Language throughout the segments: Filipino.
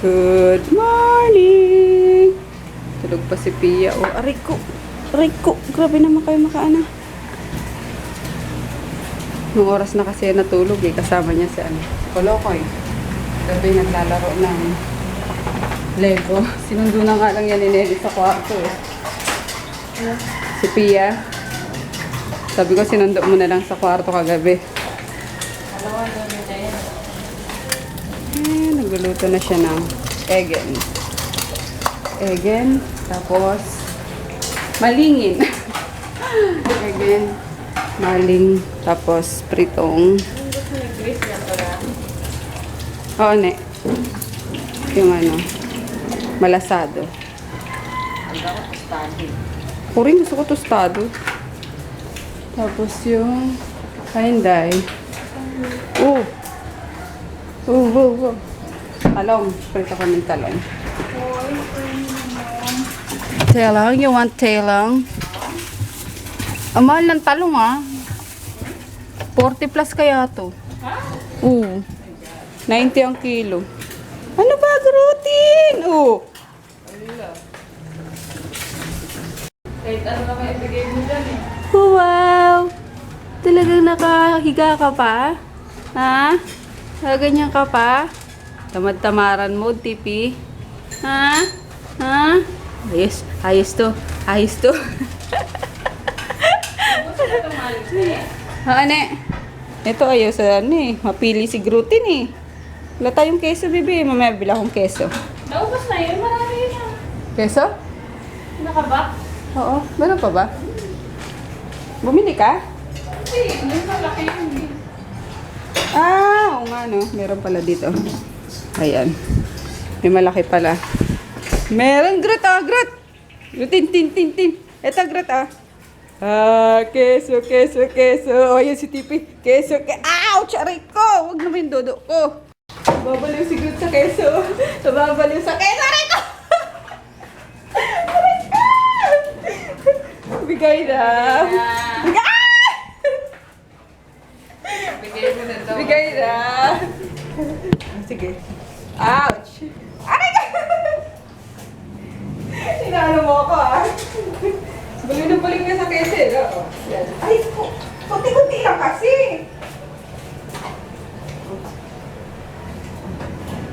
Good morning! Tulog pa si Pia. Oh, aray ko. Aray ko. Grabe naman kayo makaana. Nung oras na kasi natulog eh. Kasama niya si Kolokoy. Gabi naglalaro ng Lego. Sinundo na nga lang yan ni Nelly sa kwarto eh. Si Pia. Sabi ko sinundo mo na lang sa kwarto kagabi. Nagluluto na siya ng eggen. Tapos malingin. Eggen, maling, tapos pritong. Oo, ne. Yung malasado. Ako rin gusto ko tostado. Tapos yung hinday. Oh. Talong. Prito ko ng talong. Talong? You want talong? Ang mahal ng talong 40 plus kaya to. Oo. 90 ang kilo. Ano ba, routine? Oo. Kahit ano na may ibigay mo dyan eh. Wow! Talagang nakahiga ka pa? Ha? Ganyan ka pa? Tamad-tamaran mo, tipi. Ha? Ha? Ayos to. Ane? Ito ayos mapili si Grutin eh. Wala tayong keso, bibi. Mamaya bila akong keso. Naubos na yun, marami yun. Keso? Nakabak? Oo. Meron pa ba? Bumili ka? Hindi, yung malaki yun eh. Oo nga no. Meron pala dito. Ayan. May malaki pala. Meron, Grut. Tin. Ito, Grut keso. O, yan si Tipi. Keso. Ouch! Aray ko! Huwag naman yung dodo ko. Babaliw si Grut sa keso. Babaliw sa keso. Aray ko! Aray ko! Bigay na. Bigay na. Sige. Ouch! Aray ko! Inaano mo ako Baliw na baliw na sa kese. Ay, kunti-kunti lang kasi.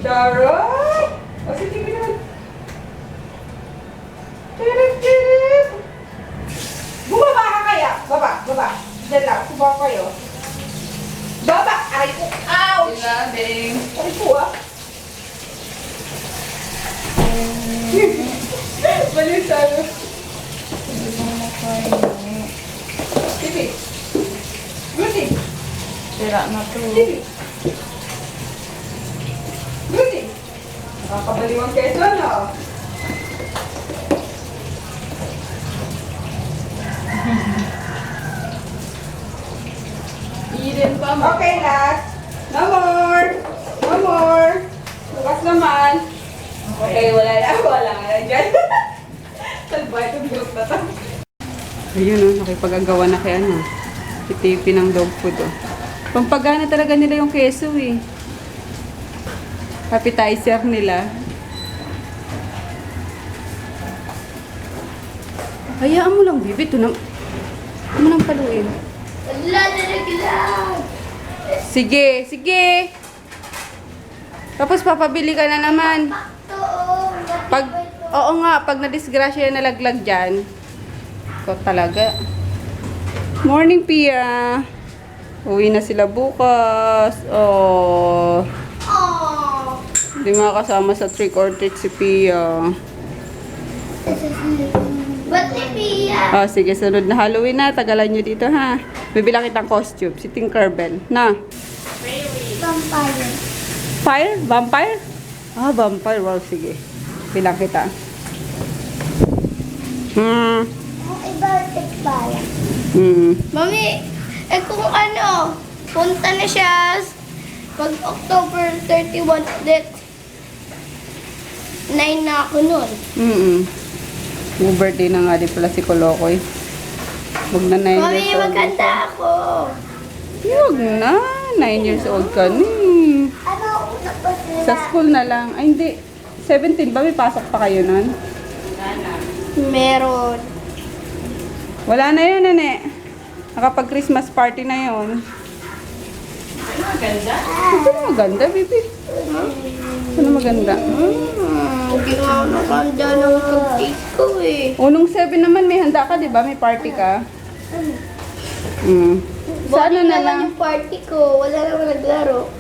Daray! O, sige naman. Tirip. Bumaba ka kaya? Baba. Diyan lang, bumaba kayo. Baba! Aray ko! Ouch! Ilabing. Aray ko Baliw sa'yo. Tipi. Gruti. Sira na to. Tipi. Gruti. Nakakabaliwang keso na. Eden pa mo. Okay, last. No more. Bukas naman. Okay, wala na dyan. Salba itong group na to. Ayun nakipag-agawa na kay Titipi ng dog food Pampagana talaga nila yung keso eh. Appetizer nila. Hayaan mo lang, bibi. Ito nang paluin. Sige. Tapos papabili ka na naman. Pag na-disgrasya nalaglag dyan. Ikaw talaga. Morning, Pia. Uwi na sila bukas. Oh. Hindi makakasama sa trick or treat si Pia. Ba't ni Pia? Sige, sunod na Halloween na. Tagalan nyo dito, ha? Bibilang kitang costume. Si Tinkerbell. Na? Vampire. Fire? Vampire? Vampire. Wow, sige. Bilang kita. Ang iba tikbayan. Mami, kung punta na siya pag October 31, that 9 na ako nun. Yung birthday na nga din pala si Kolokoy. Huwag na 9 Mami, years old. maganda ako. Huwag na. 9 years old ka na. Ano una pa sila? Sa school na lang. Ay, hindi. 17 ba? May pasok pa kayo nun? Meron. Wala na yun, nene. Nakapag-Christmas party na yun. Ano maganda? Ano maganda, baby? Ano maganda? Hindi nga ako nakanda ng cupcake ko eh. Unong 7 naman, may handa ka, di ba? May party ka. Sa ano na lang? Yung party ko, wala naman naglaro.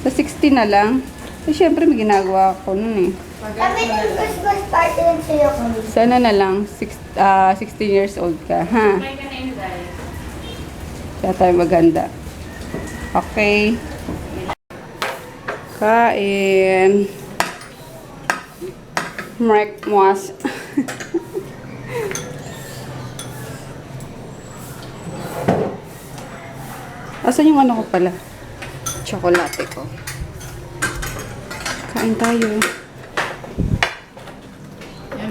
Sa 16 na lang. Eh, syempre, may ginagawa ko nun eh. Kami yung Christmas party lang sa'yo ko. Sana na lang, 16 years old ka, ha? May ka na yun dahil. Kaya tayo maganda. Okay. Kain. Mrek moas. Asan yung ano ko pala? Chocolate ko. Kain tayo.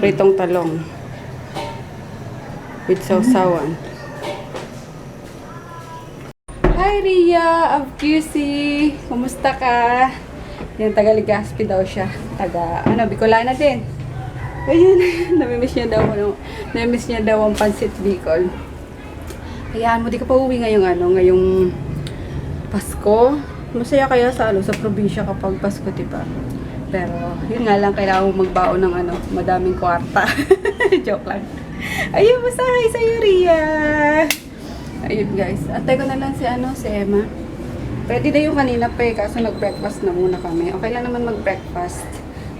Pritong talong. With sausawan. Hi Ria of QC! Kumusta ka? Yan, taga Legazpi daw siya. Taga, Bicolana din. Ayun, namimiss niya daw, namimiss niya daw ang Pansit Bicol. Ayan mo, di ka pa uwi ngayong Pasko. Masaya kaya sa probinsya kapag Pasko, diba? Pero, yun nga lang, kailangan mo magbaon ng madaming kwarta. Joke lang. Ayun, masahay sa'yo, Ria! Ayun, guys. Antay ko na lang si Emma. Ready na yung kanina pa eh, kaso nag-breakfast na muna kami. Okay lang naman mag-breakfast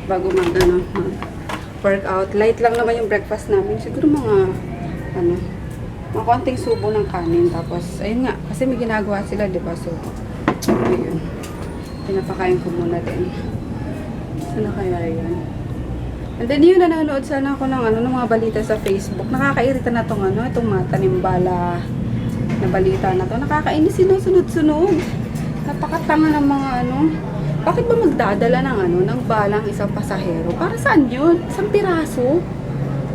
bago mag-workout. Light lang naman yung breakfast namin. Siguro mga konting subo ng kanin. Tapos, ayun nga, kasi may ginagawa sila, diba? So, ayun. Pinapakain ko muna din. Ano kaya yun? And then yun, nanonood sana ako ng mga balita sa Facebook. Nakakairita na itong mata nimbala na balita na to. Nakakainis, sinusunod-sunod. Napakatanga ng mga Bakit ba magdadala ng balang isang pasahero? Para saan yun? Isang piraso?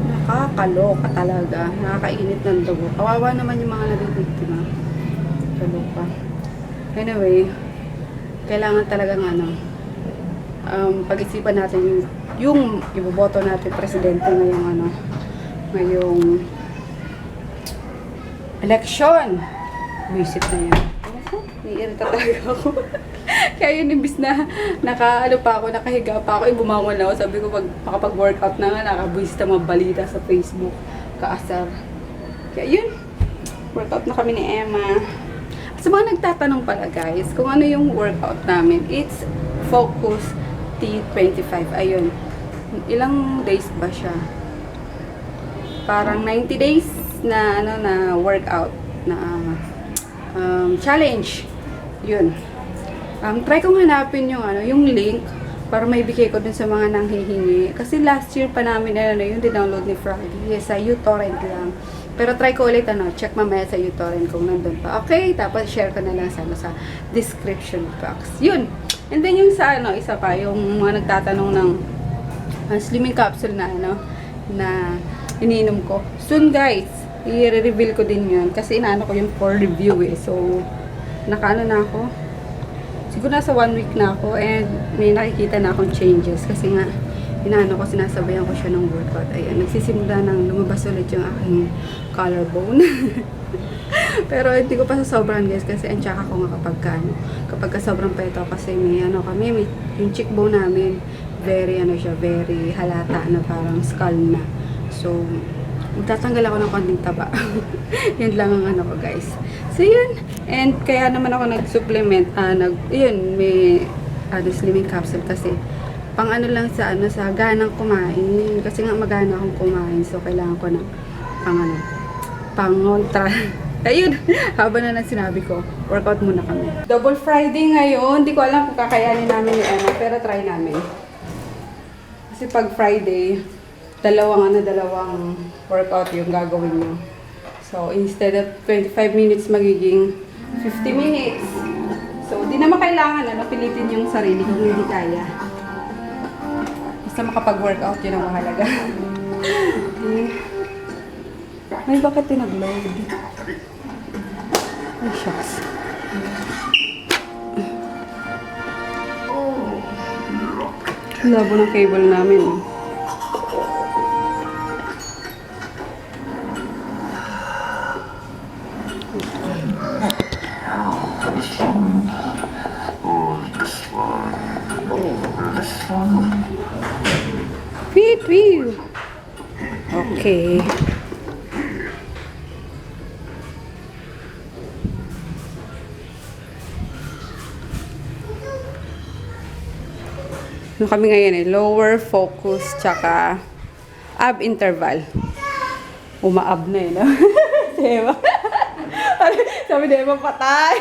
Nakakaloka talaga. Nakakainit ng dugo. Kawawa naman yung mga nabibiktima. Kaloka. Anyway, kailangan talagang pag-isipan natin yung iboboto natin presidente ngayong election. Visit na yan. Naiirita talaga ako. Kaya yun, imbis na nakahiga pa ako, bumangon ako. Sabi ko, makapag-workout na nga, nakabuisit ang mga balita sa Facebook. Kaasar. Kaya yun, workout na kami ni Emma. Sa mga nagtatanong pala guys, kung ano yung workout namin, it's Focus T25. Ayun. Ilang days ba siya? Parang 90 days na workout na challenge. Yun. Try kong hanapin yung link para may bigay ko dun sa mga nanghihingi. Kasi last year pa namin yung dinownload ni Froggy. Yes, sa uTorrent lang. Pero try ko ulit check mamaya sa uTorrent kung nandun pa. Okay, tapos share ko na lang sa description box. Yun. And then yung sa isa pa, yung mga nagtatanong ng slimming capsule na iniinom ko. Soon guys, i-reveal ko din yun. Kasi inaano ko yun for review eh. So, nakaano na ako. Siguro nasa 1 week na ako and may nakikita na akong changes. Kasi nga, inaano ko, sinasabayan ko siya ng workout. Ayan, nagsisimula nang lumabas ulit yung aking collarbone. Pero hindi ko pa sa sobrang guys kasi ang tsaka ko nga kapag sobrang peto kasi may yung cheekbone namin very very halata na parang skull na. So, magtatanggal ako ng konting taba. Yan lang ang ko guys. So yun. And kaya naman ako nag-supplement. May slimming capsule kasi pang lang sa ganang kumain. Kasi nga magana akong kumain. So kailangan ko ng pang-ngontra. Ayun, haba na sinabi ko. Workout muna kami. Double Friday ngayon. Hindi ko alam kung kakayanin namin ni Emma. Pero try namin. Kasi pag Friday, dalawang workout yung gagawin nyo. So, instead of 25 minutes, magiging 50 minutes. So, di naman kailangan pilitin yung sarili kung hindi kaya. Basta makapag-workout, yun ang mahalaga. Ay, bakit tinag-load? Ay, shucks. Labo ng cable namin. Pew, pew. Okay. Ano kami ngayon eh? Lower focus tsaka ab interval. Umaab na eh, no? Diba? Sabi na Eva, patay.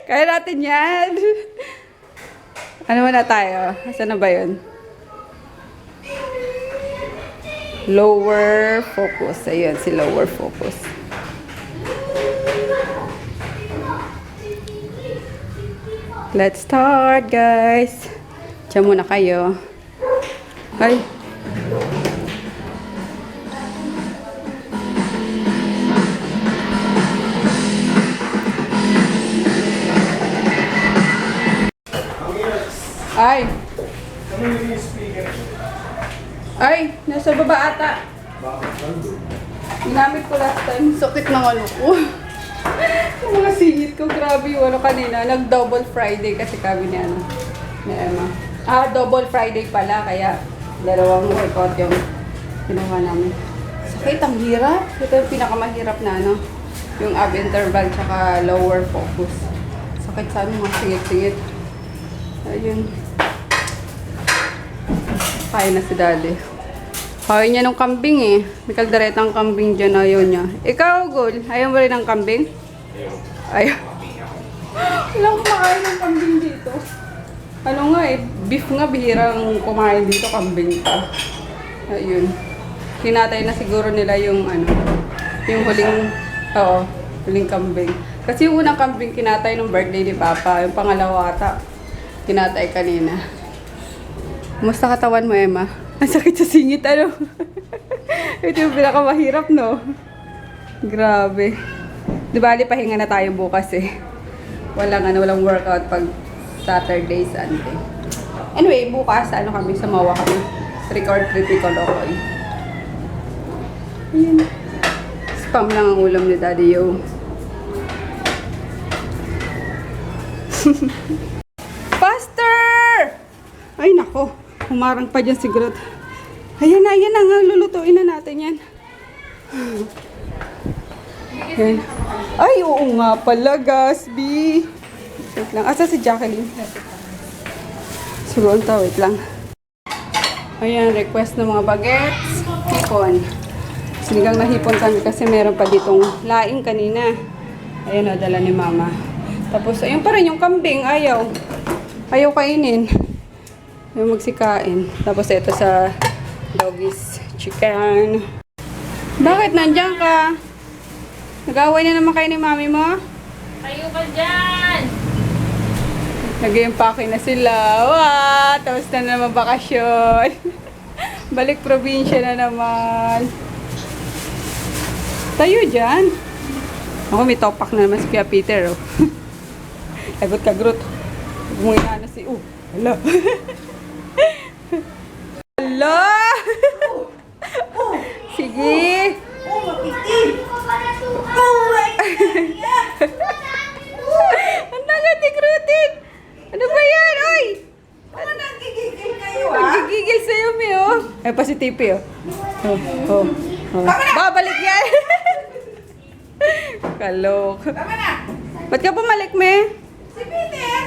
Kaya natin yan. Ano na tayo? Asan na ba yun? Lower focus. Ayun, si lower focus. Let's start, guys. Diyan muna kayo. Ay. Ay. Ay, nasa baba ata. Ginamit ko last time. Sakit ng ano ko. Yung mga singit ko, grabe yung ano kanina. Nag-double Friday kasi kami ni ano, ni Emma. Double Friday pala, kaya dalawang workout yung ginawa namin. Sakit, ang hirap. Ito yung pinakamahirap na ano, yung ab interval tsaka lower focus. Sakit sa ano, mga singit-singit. Ayun. Kaya na si daddy. Kaya niya ng kambing eh. May kalderetang kambing dyan, ayaw niya. Ikaw, Gol, ayaw mo rin ng kambing? Ayaw. Walang kumakain ng kambing dito. Ano nga eh, beef nga, bihirang kumain dito, kambing pa. Ayun. Kinatay na siguro nila yung ano, yung huling kambing. Kasi yung unang kambing kinatay nung birthday ni Papa, yung pangalawa ata, kinatay kanina. Kumusta katawan mo, Emma? Ang sakit sa singit, ano? Ito yung pinakamahirap, no? Grabe. Di bali, pahinga na tayo bukas eh. Walang workout pag Saturday, Sunday. Anyway, bukas, kami, Samawa kami. Record trip ni Kolokoy. Ayan. Spam lang ang ulam ni Daddy Yo. Faster! Ay, nako. Humarang pa dyan si Groot. Ayan na nga. Lulutuin na natin yan. Ayan. Ay, oo nga pala, Gasby. Wait lang. Asa si Jacqueline? Siguro, wait lang. Ayan, request ng mga bagets. Hipon. Sinigang na hipon kami kasi meron pa ditong laing kanina. Ayan, nadala ni Mama. Tapos, ayun pa rin yung kambing. Ayaw kainin. Yung magsikain. Tapos ito sa doggies chicken. Bakit nandiyan ka? Nag-away na naman kayo ni mami mo? Kayo ka dyan! Nag-i-empake na sila. Wow! Tapos na naman bakasyon. Balik probinsya na naman. Tayo dyan. Ako may topak na naman si Kuya Peter. Oh. Lagot ka, Groot. Bumungin na si... hala. Hala! Sige! Ang tagat ni Groot! Ano ba yan? Oy! Ano nagigigil kayo, Nagigigil sa'yo, Mi, oh. Ay, pa si Tipi, oh. Oh. Babalik yan! Kalok. Tama na! Ba't ka bumalik, Mi? Si Peter!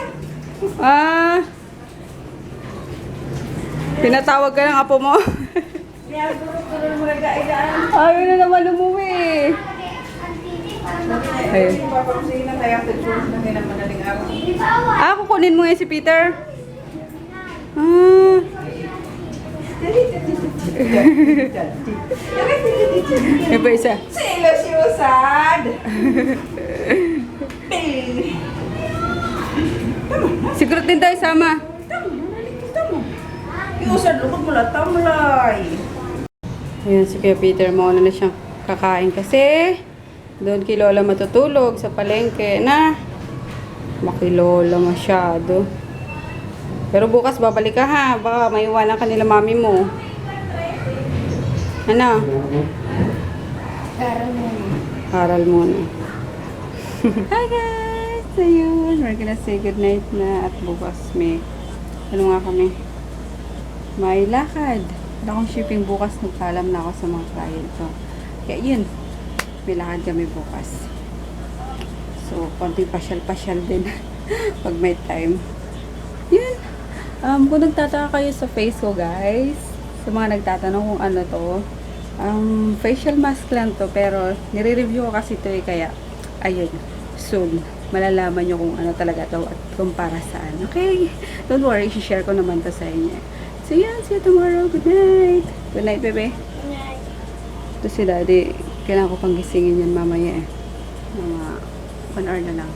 Pinatawag ka ng apo mo. Niyaguro-guro mo nag-aigaan. Ayaw na naman umuwi. Ayun. Papakusin na tayo after church na kayo ng madaling araw. Kukunin mo yan si Peter. May pa isa. Sila siyosad! Sigurot din tayo sama. Iusad lukot mo lang, tamlay. Ayan, si Kuya Peter, mauna na siyang kakain kasi doon kay Lola matutulog sa palengke na makilola masyado. Pero bukas babalik ka ha. Baka maiwanan ka nila mami mo. Ano? Tara muna. Aral muna. Hi guys! Ayun, we're gonna say goodnight na at bukas may ano nga kami? May lakad. Wala akong shipping bukas. Nagpaalam na ako sa mga client ko. Kaya yun, may lakad kami bukas. So, konting pasyal-pasyal din pag may time. Yun. Kung nagtataka kayo sa face ko guys, sa mga nagtatanong kung ano to, facial mask lang to, pero nire-review ko kasi ito kaya, ayun, soon, malalaman nyo kung ano talaga to at kung para saan. Okay? Don't worry, share ko naman to sa inyo. So yan, see you tomorrow. Good night. Good night, bebe. Night. Ito si daddy, kailangan ko pang gisingin yan mamaya eh. Mga 1 hour na lang.